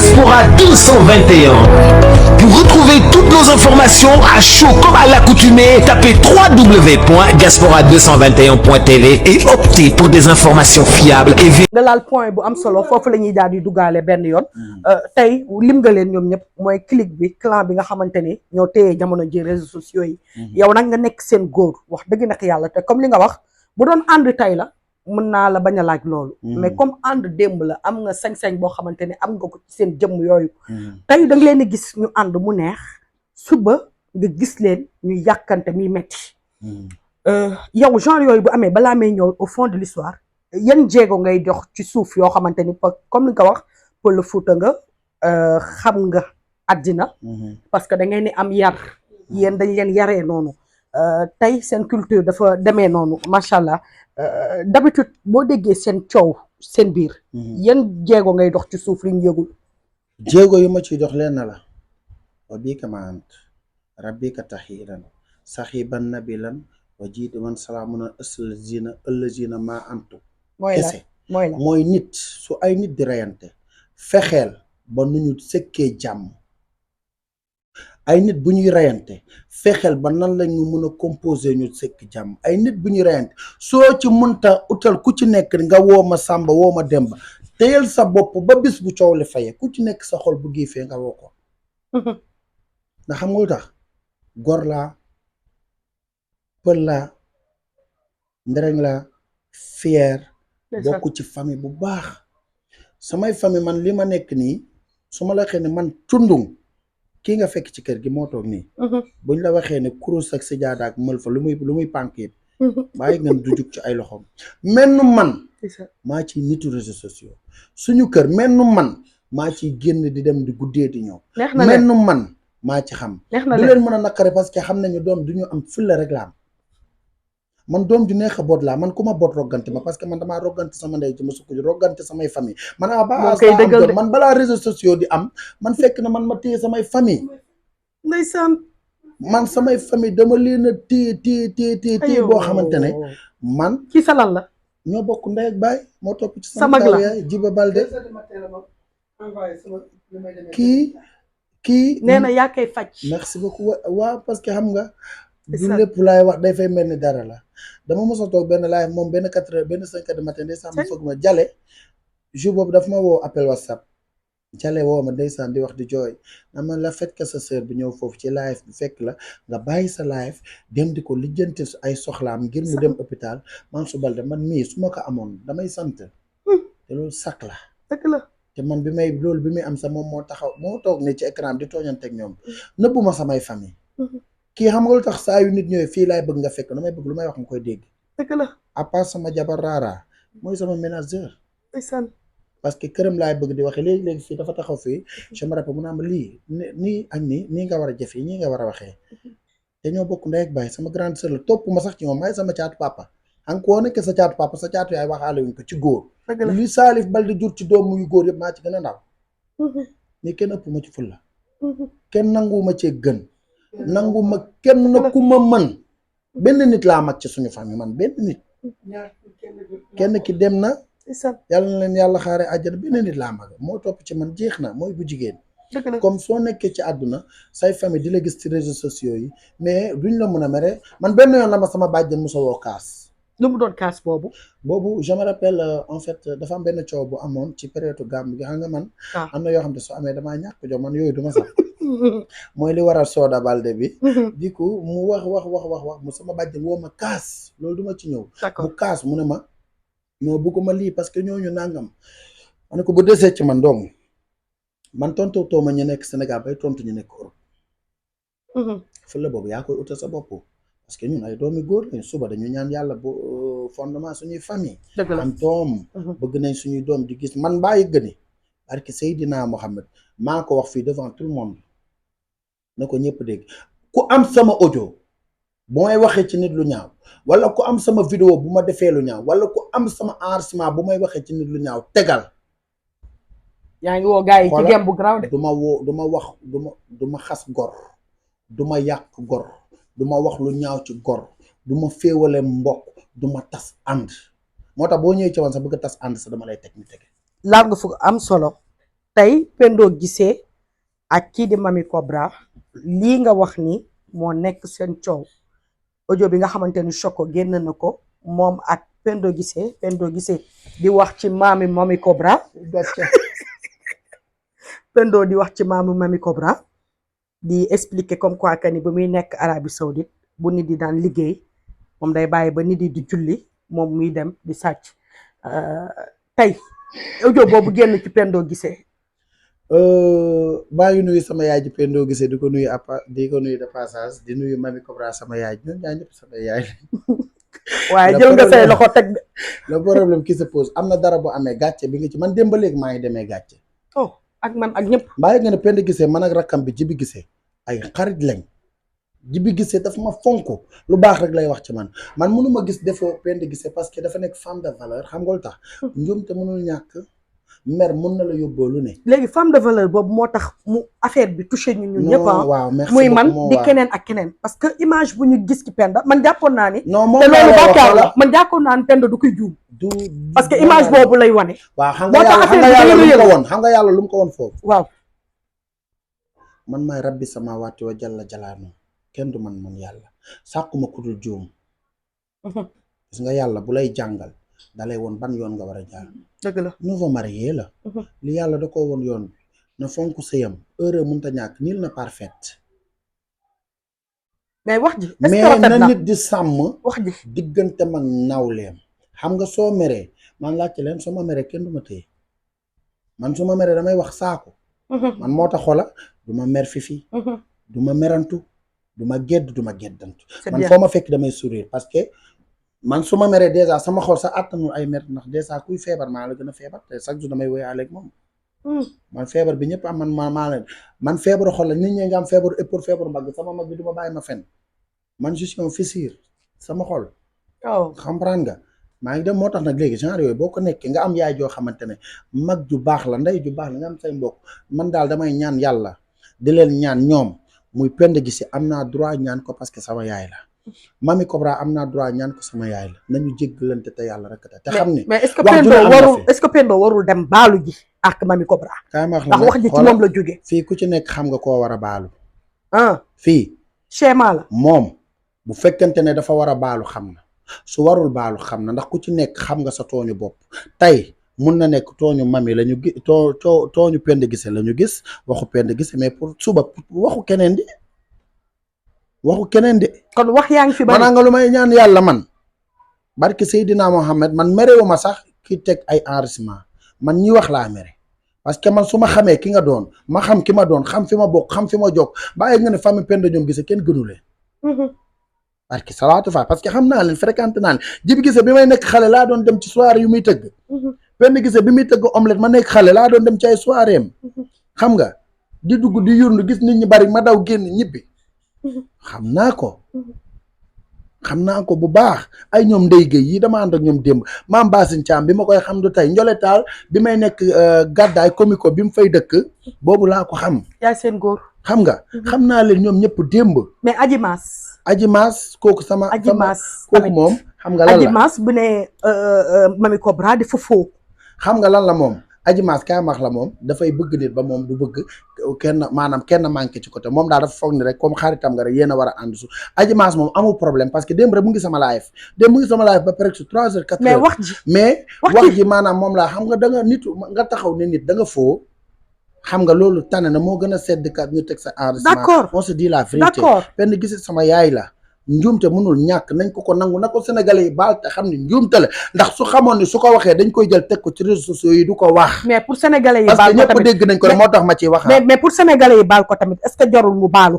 Diaspora 221. Pour retrouver toutes nos informations à chaud comme à l'accoutumée, tapez www.diaspora221.tv et optez pour des informations fiables et nga laal point bu am solo foofu la ñuy daal di duggaale benn yoon tey lim nga leen ñoom ñëpp mooy clique bi clan bi nga xamante ni ñoo téye jamono ji réseaux sociaux yi yow nag nga nekk seen góor wax dëgg nag yàlla te comme li nga wax bu doon ànd tey la mën naa la bañ a laaj loolu mais comme ànd démb la am nga sañ-sañ boo xamante ne am nga ko ci seen jëmm yooyu tey da nga leen di gis ñu ànd mu neex suba nga gis leen ñu yàkkante muy metti yow genre yooyu bu amee balaa may ñëw au fond de l'histoire yan jéego ngay jox ci suuf yoo xamante ni comme li nga wax pël Fuuta nga xam nga àddina parce que da ngay ni am yar yéen dañ leen yaree noonu tey seen culture dafa demee noonu macha allah d'habitude boo déggee seen coow seen biir yan jéego ngay dox ci suuf li ñu yëgul jéego yu ma ciy dox leen na la wa bii ma ant rabbika tahiran saxiban nabilan wa jiitu man salaamun ëllëzina maa antu kese mooy nit su ay nit di reyante fexeel ba nu ñu sëkkee jàmm ay nit bu ñuy reyante fexeel ba nan la ñu mën a composer ñu sëkk jàmm ay nit bu ñuy reyante soo ci mënta utal ku ci nekk nga woo ma Sàmba woo ma Demba téyel sa bopp ba bis bu coow li faye ku ci nekk sa xol bu giifee nga woo ko ndax xam nga lu tax gor laa pël laa ndereng laa fier bokk ci famille bu baax samay famille man li ma nekk nii su ma la waxee ne man cundung kii nga fekk ci kër gi moo toog nii buñ la waxee ne kurus ak sijaada ak mël fa lu muy pànk yëpp bàyyi ngeen du jug ci ay loxoom mennu man maa ciy nitu réseaux sociaux suñu kër mennu man maa ciy génn di dem di guddee di ñëw mennu man maa ci xam du leen mën a nakare parce que xam nañu doom du ñu am fulla rek la am man doom ju neex a boot laa man ku ma boot roggante ma parce que man damaa roggante sama ndey ci ma sukk ji roggante samay famille man man balaa réseaux sociaux di am man fekk na man ma téye samay famille ndeysaan man samay famille dama leen a téye boo xamante ne man ci salal la ñoo bokk ndey ak baay moo topp ci sama mag la yaay Jiba Balde kii nee na yaa koy faj merci beaucoup waaw parce que xam nga du lépp laay wax day fay mel ni dara la dama mos a toog benn live moom benn 4 heures benn 5 heures du matin ndeysaan ma foog ma jale jour boobu dafa ma woo appel WhatsApp jale woo ma ndeysaan di wax di jooy na ma la fait que sa sœur bi ñëw foofu ci live bi fekk la nga bàyyi sa live dem di ko lijjanti ay soxlaam ngir mu dem hôpital Mansour Balde man mii su ma ko amoon damay sant te loolu sax la dëgg la te man bi muy am sax moom moo taxaw moo toog ne ci écran di tooñanteeg ñoom nëbbuma samay famille kii xam nga lu tax saa yu nit ñëwee fii laay bëgg nga fekk damay bëgg lu may wax nga koy dégg dëgg la à part sama jabar Rara mooy sama ménageur ndeysaan parce que këram laay bëgg di waxee léegi fii dafa taxaw fii je me rappelle mu naa ma lii nii ak nii nga war a jëfee nii nga war a waxee te ñoo bokk ndey ak baay sama grande sœur la topp ma sax ci moom maay sama caatu papa xam koo nekk sa caatu papa sa caatu yaay waxaale wuñ ko ci góor li Salif Balde jur ci doomu yu góor yëpp maa ci gën a ndaw mais kenn ëpp ma ci fulla kenn nanguwuma cee gën nangu ma kenn ku ma mën benn nit laa mag ci suñu famille man benn nit kenn ki dem na yàlla na leen yàlla xaare àjjana benn nit laa mag moo topp ci man jeex na mooy bu jigéen comme soo nekkee ci àdduna say famille di la gis ci réseaux sociaux yi mais duñ la mën a mere man benn yoon la ma sama bàjjen musa woo kaas lu mu doon kaas boobu je me rappelle en fait dafa am benn coow bu amoon ci période gàmm gi xam nga man am na yoo xam ne soo amee damaa ñàkk jox man yooyu duma sax mooy li waral Soda Balde bi di ko mu wax mu sama bàjjen woo ma kaas loolu duma ci ñëw mu kaas mu ne ma ñoo bëgguma lii parce que ñooñu nangam ma ne ko bu desee ci man dong man tontu tooma ñu nekk Sénégal bay tontu ñu nekk Europe fulla boobu yaa koy utal sa bopp parce que ñun ay doomi góor lañ suba dañu ñaan yàlla bu fondement suñuy famille am doom bëgg nañ suñuy doom di gis man bàyyi gëni parce que Seydina Mohamed maa ko wax fii devant tout le monde na ko ñëpp dégg ku am sama audio bu may waxee ci nit lu ñaaw wala ku am sama vidéo bu ma defee lu ñaaw wala ku am sama enregistrement bu may waxee ci nit lu ñaaw tegal yaa ngi woo gars yi ci gem bu garaaw de du ma wax du ma xas gor du ma yàq gor du ma wax lu ñaaw ci gor du ma féewale mbokk du ma tas ànd moo tax boo ñëwee ci woon sax bëgg a tas ànd sax dama lay teg ñu tege laal nga fu am solo tey Pendo Guissé ak kii di Mamy Cobra lii nga wax ni moo nekk seen coow audio bi nga xamante ni Choco génn na ko moom ak Pendo Guissé di wax ci Mamy Cobra Pendo di wax ci Mamy Cobra di expliquer comme quoi que ni ba muy nekk Arabie Saoudite bu nit di daan liggéey moom day bàyyi ba nit yi di julli moom muy dem di sàcc tey audio boobu génn ci Pendo Guissé. maa ngi nuyu sama yaay ji Pendo Guissé di ko nuyu de passage di nuyu Mamy Cobra sama yaay ñoom ñaar ñëpp sama yaay. waaye jël nga say loxo teg de. le problème qui se pose am na dara bu amee gàcce bi nga ci man démb ba léegi maa ngi demee gàcce. oh ak man ak ñëpp. mbaa nga ne Pendo Guissé man ak rakkam bi Jibi Guissé ay xarit lañ Jibi Guissé dafa ma fonk lu baax rek lay wax ci man mënuma gis defoo Pendo Guissé parce que dafa nekk femme de valeur xam nga lu tax. njuum te mënul ñàkk. mer mun na la yóbboo lu ne. léegi femme de valeur boobu moo tax mu affaire bi touché ñun ñëpp. waaw merci muy man di keneen ak keneen. parce que image bu ñu gis ci Penda man jàppoon naa ni. non moom te loolu bàkkaar la man jàppoon naa ni Penda du koy juum. parce que image boobu lay wane. waaw xam nga yàlla lu mu ko woon xam nga yàlla lu mu ko woon foofu. waaw. man maay rabbi samaawaati wa jalla jalaanu kenn du man yàlla sàkkuma ku dul juum. gis nga yàlla bu lay jàngal. dalay woon ban yoon nga war a jaar. dëgg la nouveau marié la. li yàlla da ko woon yoon bi na fonk sëyam heure mënta ñàkk nil na parfaite. mais wax ji mais na nit di sàmm. wax ji diggante mag nawleem. xam nga soo meree man laajte leen soo ma meree kenn du ma téye man su ma meree damay wax saako. man moo tax xola du ma mer fifi. du ma merantu du ma gedd du ma geddantu. man foo ma fekk damay sourire parce que. man su ma meree dèjà sama xol sax àttanul ay mer ndax dèjà kuy feebar maa la gën a feebar te chaque jour damay woyaale ak moom. man feebar bi ñëpp am man feebaru xol la nit ñi nga am feebaru épaule feebaru mbagg sama mag bi du ma bàyyi ma fen man je suis un fissure sama xol. comprendre nga maa ngi dem moo tax nag léegi genre yooyu boo ko nekkee nga am yaay joo xamante ne mag ju baax la ndey ju baax la nga am say mbokk man daal damay ñaan yàlla di leen ñaan ñoom muy Pendo Guissé am naa droit ñaan ko parce que sama yaay la. Mamy Cobra am naa droit ñaan ko sama yaay la nañu jéggalante te yàlla rek te xam ni. mais est-ce que Pendo warul dem baalu ji ak Mamy Cobra. kaay ma wax la ndax wax ji ci moom la jóge fii ku ci nekk xam nga koo war a baalu. fii. schéma la. moom bu fekkente ne dafa war a baalu xam na su warul baalu xam na ndax ku ci nekk xam nga sa tooñu bopp tey mun na nekk tooñu Mamy la ñu gis tooñu Pendo Guissé la ñu gis waxu Pendo Guissé mais pour suba waxu keneen di. waxu keneen de. kon wax yaa ngi fi bari maanaam nga lu may ñaan yàlla man barke Seydina Mohamed man merewuma sax ki teg ay enregistrement man ñi wax laa mere parce que man su ma xamee ki nga doon ma xam ki ma doon xam fi ma bokk xam fi ma jokk bàyyi nga ne famille Pendo ñoom Guissé kenn gënu leen. barke salaatu fa parce que xam naa leen fréquenté naa leen Jibi Guissé bi may nekk xale laa doon dem ci soirée yu muy tëgg. Pendo Guissé bi muy tëgg omelette ma nekk xale laa doon dem ci ay soirée am xam nga di dugg di yurndu gis nit ñi bari ma daw génn ñibbi. xam naa ko bu baax ay ñoom Ndeye Gueye yi dama ànd ak ñoom démb maam Basine Thiam bi ma koy xam du tey njoletaal bi may nekk gàddaay comico bi mu fay dëkk boobu laa ko xam. yaay seen góor. xam nga. xam naa leen ñoom ñëpp démb. mais Adji Mass kooku sama. Adji Mass kooku moom. xam nga lan la Adji Mass bu ne Mamy Cobra di fofoo. xam nga lan la moom. Adji Mass kaay maax la moom dafay bëgg nit ba moom du bëgg kenn maanaam kenn manqué ci côté moom daal dafa foog ni rek comme xaritam nga rek yéen a war a ànd su Adji Mass moom amul problème parce que démb rek mu ngi sama live ba presque 3 heures 4 heures. mais wax ji maanaam moom laa xam nga da nga nit nga taxaw ne nit da nga foo xam nga loolu tane na moo gën a sedd kat ñu teg sa enregistrement. d'accord on se dit la vérité. Pendo Guissé sama yaay la. njuumte mënul ñàkk nañ ko nangu na ko sénégalais yi baal te xam ne njuumte la ndax su xamoon ne su ko waxee dañ koy jël teg ko ci réseaux sociaux yi du ko wax. mais pour sénégalais yi parce baal que ko tamit ñëpp dégg nañ ko moo tax ma ciy wax. mais pour sénégalais yi baal ko tamit est-ce que jarul mu baalu.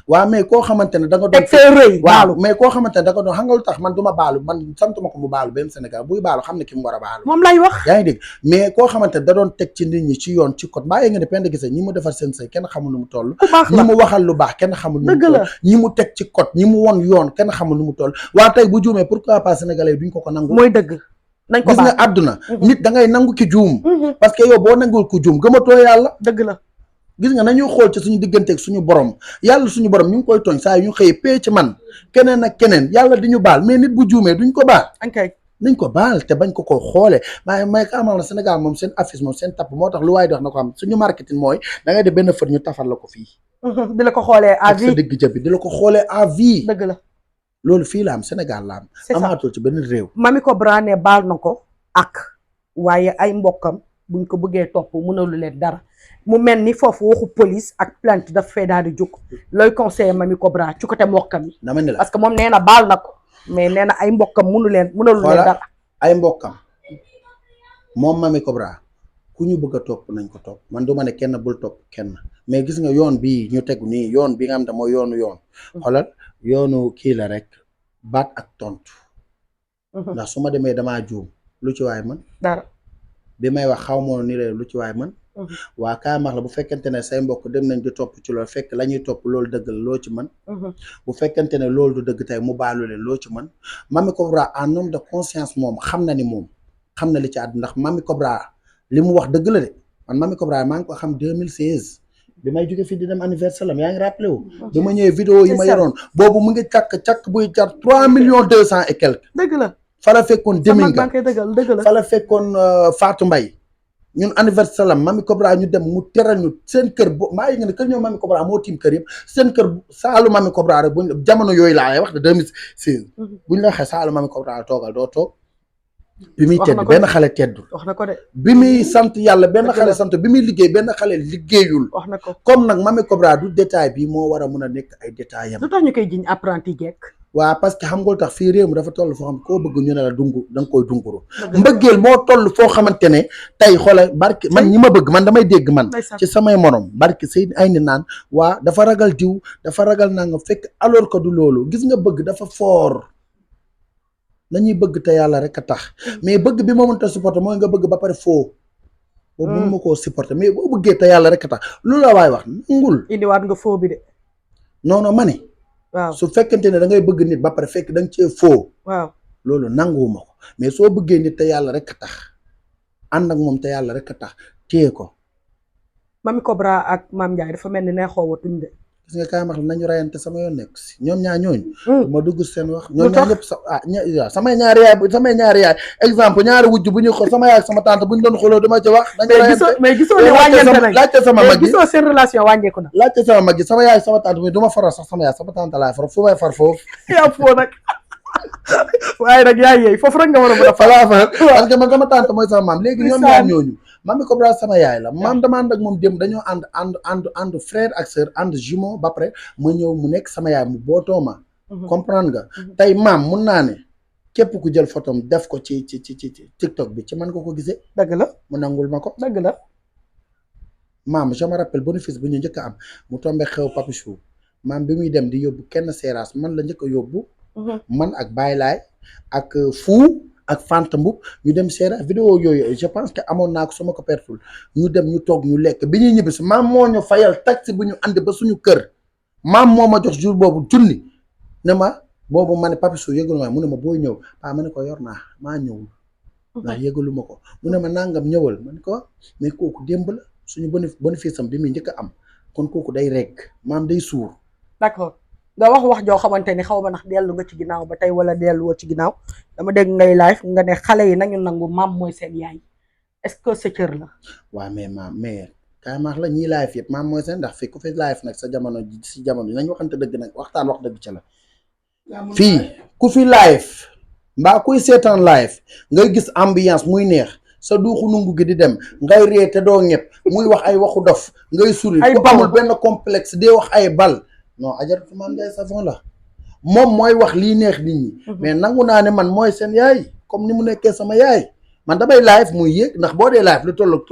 waaw mais koo xamante ne da nga doon teg fee rëy baalu. mais koo xamante ne da nga doon xam nga lu tax man du ma baalu man santuma ko mu baalu benn Sénégal buy baalu xam ne ki mu war a baalu. moom lay wax. yaa ngi dégg mais koo xamante ne da doon teg ci nit ñi ci yoon ci code bàyyi nga ne Pendo Guissé ñi mu defar seen say kenn xamul nu mu toll. ku baax la ñi mu waxal lu baax kenn xamul nu mu dëgg toll la ñi mu teg ci code ñi mu won yoon kenn xamul nu mu toll waa tey bu juumee pourquoi pas sénégalais yi duñ ko nangu. mooy dëgg nañ ko gis nga àdduna nit da ngay nangu ki juum parce que yow boo nangul ku juum gëmatoo yàlla. dëgg la gis nga nañuy xool ci suñu digganteeg suñu borom yàlla suñu borom ñu ngi koy tooñ saa yu ñu xëyee pee ci man keneen ak keneen yàlla di ñu baal mais nit bu juumee duñ ko baal. ankay nañ ko baal te bañ ko xoolee may ka amal na Sénégal moom seen affiche moom seen tapp moo tax lu waaye di wax na ko xam suñu marketing mooy da ngay def benn fët ñu tafal la ko fii di la ko xoolee à ak sa vie digg jëb bi di la ko xoolee à vie dëgg la loolu fii la am Sénégal la am c'est ça amaatul ci benn réew Mamy Cobra ne baal na ko ak waaye ay mbokkam buñ ko bëggee topp mënalu leen dara mu mel ni foofu waxu police ak plainte daf fee daal di jóg looy conseiller Mamy Cobra ci côté mbokkam yi dama ne la parce que moom nee na baal na ko mais nee na ay mbokkam mënalu leen dara ay mbokkam moom Mamy Cobra ku ñu bëgg a topp nañ ko topp man du ma ne kenn bul topp kenn mais gis nga yoon bii ñu tegu nii yoon bi nga xam ne mooy yoon xoolal yoonu kii la rek baat ak tontu ndax su ma demee damaa juum lu ci waay man dara bi may wax xaw ma ni la lu ci waay man waa kaay max la bu fekkente ne say mbokk dem nañ di topp ci loolu fekk la ñuy topp loolu dëgg la loo ci man bu fekkente ne loolu du dëgg tey mu baalu leen loo ci man Mamy Cobra en homme de conscience moom xam na ni moom xam na li ci àdduna ndax Mamy Cobra li mu wax dëgg la de man Mamy Cobra maa ngi ko xam 2016 bi may jóge fii di dem anniversaire lam yaa ngi rappelé wu bi ma ñëwee vidéo yi ma yoroon boobu mu ngi càkk buy jar 3 millions 200 et quelque dëgg la fa la fekkoon Deminga dëgg la fa la fekkoon Fatou Mbaye ñun anniversaire lam Mamy Cobra ñu dem mu teral ñu seen kër bo maa ngi ne kër ñoom Mamy Cobra moo tiim kër yëpp seen kër saalu Mamy Cobra rek buñ jamono yooyu laa wax de 2016 buñ la waxee saalu Mamy Cobra toogal doo toog bi muy tedd benn xale teddul wax na ko de bi muy sant yàlla benn xale sant bi muy liggéey benn xale liggéeyul wax na ko comme nag Mamy Cobra du détail bi moo war a mun a nekk ay détails yam lu tax ñu koy jiñ apprenti jekk waaw parce que xam nga lu tax fii réew mi dafa toll foo xam koo bëgg ñu ne la dungu da nga koy dunguru mbëggeel moo toll foo xamante ne tey xoolal barki man ñi ma bëgg man damay dégg man ci samay morom barki say ay ni naan waa dafa ragal diw dafa ragal naa nga fekk alors que du loolu gis nga bëgg dafa fort nañuy bëgg te yàlla rek a tax mais bëgg bi ma mënta supporter mooy nga bëgg ba pare foo boobu mënu ma koo supporter mais boo bëggee te yàlla rek a tax lu la waay wax nangul indiwaat nga foo bi de non ma ne waaw su fekkente ne da ngay bëgg nit ba pare fekk da nga cee foo waaw loolu nanguwuma ko mais soo bëggee nit te yàlla rek a tax ànd ak moom te yàlla rek a tax téye ko Mamy Cobra ak Mame Ndiaye dafa mel ni neexoo watuñ de gis nga kaay ma xam nañu rayante sama yoon nekk si ñoom ñaar ñooñu ma dugg seen wax ñoom lu ñaar tax ñëpp samay ñaari yaay exemple ñaari wujj bu ñuy xool sama yaay ak sama tante bu ñu doon xooloo dama ci wax dañu rayante mais gisoo ne wàññeeku nañ laajte sama mag gi gisoo seen relation wàññeeku na laajte sama mag gi sama yaay sama tante bi du ma faral sax sama yaay sama tante laay faral fu may far foofu yaa foo nag waaye nag yaay yeey foofu rek nga war a mën a falaa far parce que man sama tante mooy sama maam léegi ñoom ñaar ñooñu Mamy Cobra sama yaay la maam dama ànd ak moom démb dañoo ànd frère ak sœur ànd jumeau ba pare ma ñëw mu nekk sama yaay mu bootoo ma comprendre nga tey maam mun naa ne képp ku jël photom def ko ci TikTok bi ci man nga ko gisee dëgg la mu nangul ma ko dëgg la maam je me rappelle bénéfice bu ñu njëkk a am mu tombé xew Papichou maam bi muy dem di yóbbu kenn seeraas man la njëkk a yóbbu man ak Baye Laay ak Fou ak Fanta Mboup ñu dem seeraas vidéo yooyu je pense que amoon naa ko su ma ko pertul ñu dem ñu toog ñu lekk bi ñuy ñibbisi maam moo ñu fayal taxi bu ñu andi ba suñu kër maam moo ma jox jour boobu junni ne ma boobu ma ne Papichou yëgalu ma mu ne ma booy ñëw ma ne ko yor naa maa ñëwul ndax yëgalu ma ko mu ne ma nangam ñëwal ma ne ko mais kooku démb la suñu bénéfice am bi muy njëkk a am kon kooku day rekk maam day suur d'accord nga wax joo xamante ni xaw ma ndax dellu nga ci ginnaaw ba tey wala delluwoo ci ginnaaw dama dégg ngay live nga ne xale yi nañu nangu maam mooy seen yaay est-ce que sa cër la waaw mais maam mais kaay maax la ñii live yëpp maam mooy seen ndax fii ku fi live nag sa jamono si jamono nañ waxante dëgg nag waxtaan wax dëgg ca la fii ku fi live mbaa kuy seetaan live ngay gis ambiance muy neex sa duuxu nungu gi di dem ngay ree te doo ñëpp muy wax ay waxu dof ngay suri ku amul benn complexe dee wax ay bal non Adjaratou Mame Ndiaye Savon la moom mooy wax lii neex nit ñi mais nangu naa ne man mooy seen yaay comme ni mu nekkee sama yaay man damay live muy yéeg ndax boo dee live lu tolloog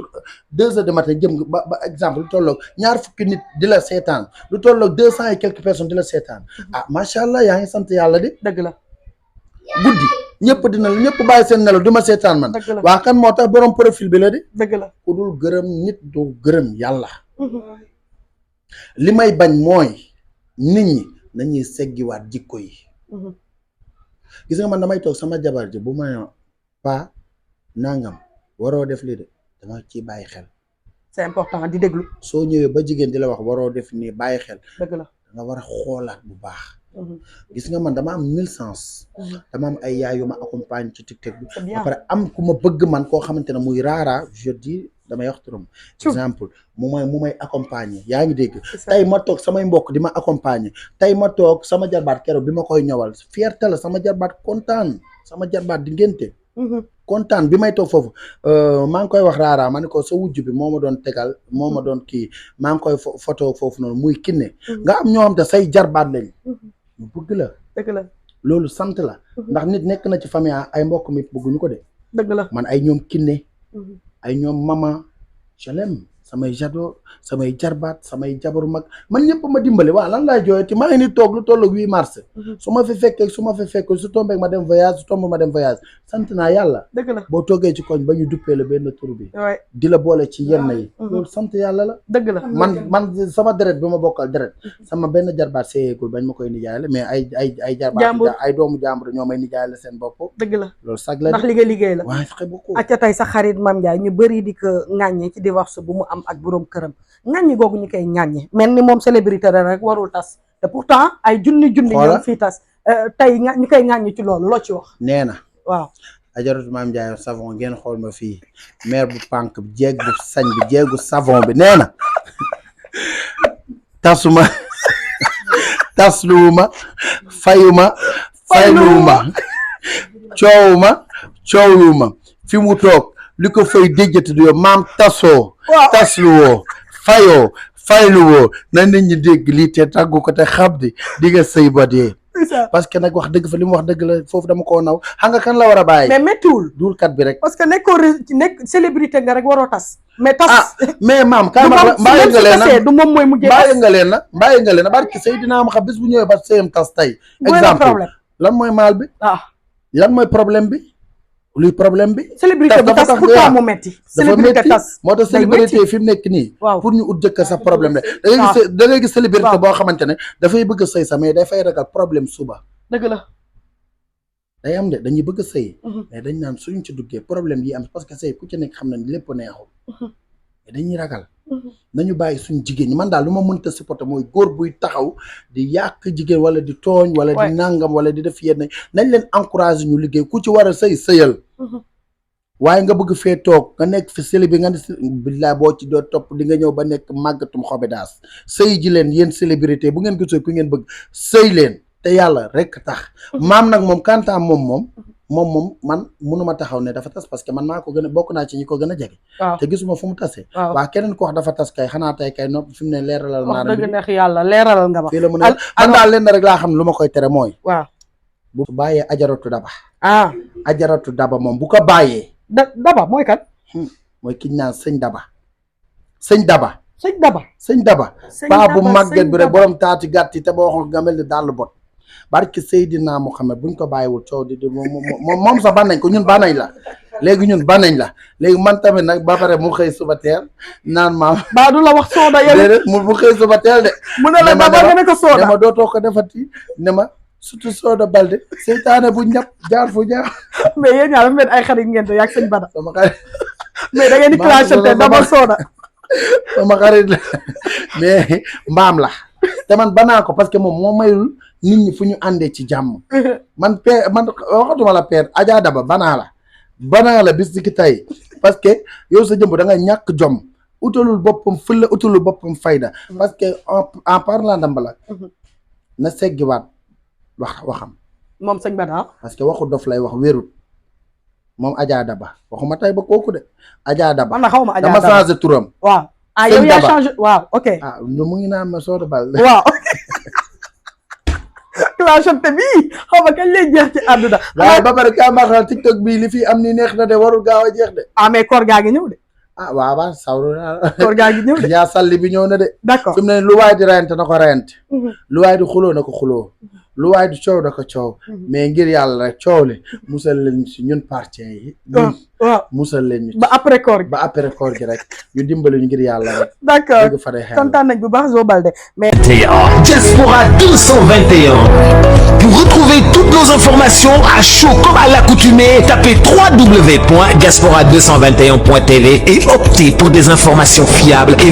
2 heures du matin jëm ba exemple lu tolloog ñaar fukki nit di la seetaan lu tolloog 200 et quelques personnes di la seetaan ah macha allah yaa ngi sant yàlla de dëgg la guddi ñëpp dina ñëpp bàyyi seen nelaw di ma seetaan man waa kan moo tax borom profil bi la de dëgg la ku dul gërëm nit du gërëm yàlla li may bañ mooy nit ñi nañuy seggiwaat jikko yi gis nga man damay toog sama jabar ji bu ma pa nangam waroo def lii de dama ciy bàyyi xel c'est important di déglu soo ñëwee ba jigéen di la wax waroo def nii bàyyi xel dëgg la nga war a xoolaat bu baax gis nga man dama am 1000 sens dama am ay yaay yu ma accompagne ci TikTok bi ba pare am ku ma bëgg man koo xamante ne muy raara je dis damay wax turam exemple mu may accompagner yaa ngi dégg tey ma toog samay mbokk di ma accompagner tey ma toog sama jarbaat keroog bi ma koy ñëwal fierté la sama jarbaat kontaan sama jarbaat di ngénte kontaan bi may toog foofu maa ngi koy wax raara ma ne ko sa wujj bi moo ma doon tegal moo ma doon kii maa ngi koy photo foofu noonu muy kinne nga am ñoo xam te say jarbaat lañ ñu bëgg la dëgg la loolu sant la ndax nit nekk na ci famille ay mbokk mi bëgguñu ko de dëgg la man ay ñoom kinne ay ñoom mama je l'aime samay jado samay jarbaat samay jabaru mag man ñëpp ma dimbali waaw lan laay jooyati maa ngi ni toog lu toll 8 mars su ma fi fekkee su tombé ma dem voyage su tomb ma dem voyage sant naa yàlla dëgg la boo toogee ci koñ ba ñu duppee la benn tur bi di la boole ci yenn yi loolu sant yàlla la dëgg la man sama deret bi ma bokkal deret sama benn jarbaat seeyegul bañ ma koy nijaay la mais ay jarbaat ay doomu jàmbur ñoo may nijaay la seen bopp dëgg la loolu sag la ndax li nga liggéey la waaw très beaucoup acca tey sa xarit Mame Ndiaye ñu bëri di ko ŋàññi ci divorce bu mu am ak boroom këram ŋàññi googu ñu koy ŋàññi mel ni moom célébrité la rek warul tas te pourtant ay junni ñoom fii tas tey ñu koy ŋàññi ci loolu loo ci wax nee na waaw ajaratu Mame Ndiaye savon ngeen xool ma fii mère bu pànk bi jeeg bu sañ bi jeegu savon bi nee na tasluwuma fayuma coowuma fi mu toog li ko fay déjjati du yow maam tasluwoo fayluwoo na nit ñi dégg lii te tàggu ko te xam di nga sëy ba dee parce que nag wax dëgg fa li mu wax dëgg la foofu dama koo naw xam nga kan la war a bàyyi mais méttiwul duulkat bi rek parce que nekk célébrité nga rek waroo tas mais tas mais maam ka mbàyyi nga leen na du moom mooy mujjee mbàyyi nga leen na barki Seydina ma xam bis bu ñëwee ba sëyam tas tey exemple lan mooy maal bi lan mooy problème bi luy problème bi célébrité bu tas pourquoi mu metti célébrité tas moo tax célébrité fi mu nekk nii pour ñu ut jëkkër sa problème la da ngay gis célébrité boo xamante ne dafay bëgg a sëy sa mais dafay ragal problème suba dëgg la day am de dañuy bëgg a sëy mais dañ naan suñ ci duggee problème yi am parce que sëy ku ci nekk xam nañ lépp neexul mais dañuy ragal nañu bàyyi suñ jigéen ñi man daal lu ma mënta supporter mooy góor buy taxaw di yàq jigéen wala di tooñ wala di nàngam wala di def yenn nañ leen encouragé ñu liggéey ku ci war a sëyal waaye nga bëgg fee toog nga nekk fi sëli bi nga ne billaay boo ci doo topp di nga ñëw ba nekk màggatum xobedaas sëy ji leen yéen célébrité bu ngeen gisee ku ngeen bëgg sëy leen te yàlla rek tax maam nag moom kantaam moom man mënuma taxaw ne dafa tas parce que man maa ko gën a bokk naa ci ñi ko gën a jege te gisuma fu mu tasee waa keneen ko wax dafa tas kay xanaa tey kay nopp fi mu ne leeralal naa wax dëgg neex yàlla leeralal nga ma fii la mën a man daal leen rek laa xam lu ma koy tere mooy bu bàyyee ajaratu daba moom bu ko bàyyee daba mooy kan mooy kiñ naan sëñ daba paa bu màgget bi rek borom taati gàtt yi te boo waxoon nga mel ni dàll bot barki Seydina Muhammad buñ ko bàyyiwul coow di moom sax banañ ko ñun banañ la léegi man tamit nag ba pare mu xëy suba teel naan maam baa du la wax sooda yow mu xëy suba teel de mu ne la daba nga ne ko sooda ne ma dootoo ko defati ne ma surtout Soda Balde seytaane bu ñëpp jaar fu jaar mais yéen ñaar dafa mel ay xarit ngeen te yaag sëñ Bada sama xarit mais da ngeen di clashante daba Soda sama xarit la mais mbaam la te man banaa ko parce que moom moo mayul nit ñi fu ñu àndee ci jàmm man waxatuma la père Adja Daba banaa la bis ki tey parce que yow sa jëmb da nga ñàkk jom utalul boppam fulla utalul boppam fayda parce que en parlant damba na seggiwaat waxam moom sëñ Bada parce que waxu dof lay wax wérut moom Adja Daba waxuma tay ba kooku de Adja Daba man xaw ma Adja dama Daba changé turam waaw yow yaa changé waaw ok mu ngi naan ma Soda Balde waaw clashante bii xaw ma kañ lay jeex ci àdduna waaye ba pare kaa maaxal TikTok bii li fii am ni neex na de warul gaaw a jeex de mais koor gaa ngi ñëw de waaw sawru koor gaa ngi ñëw de yaa salli bi ñëw na de d'accord fi mu ne lu waay di reyante na ko reyante lu waay di xuloo na ko xuloo lu waay di coow na ko coow mais ngir yàlla rek coow li musal leen si ñun parti yi waaw musal leen ñu ba après koor gi ba après koor gi rek ñu dimbali ñu ngir yàlla rek d'accord kontaan nañ bu baax Zo Balde mais Diaspora 221 pour retrouver toutes nos informations à chaud comme à l'accoutumée tapez www.diaspora221.tv et optez pour des informations fiables et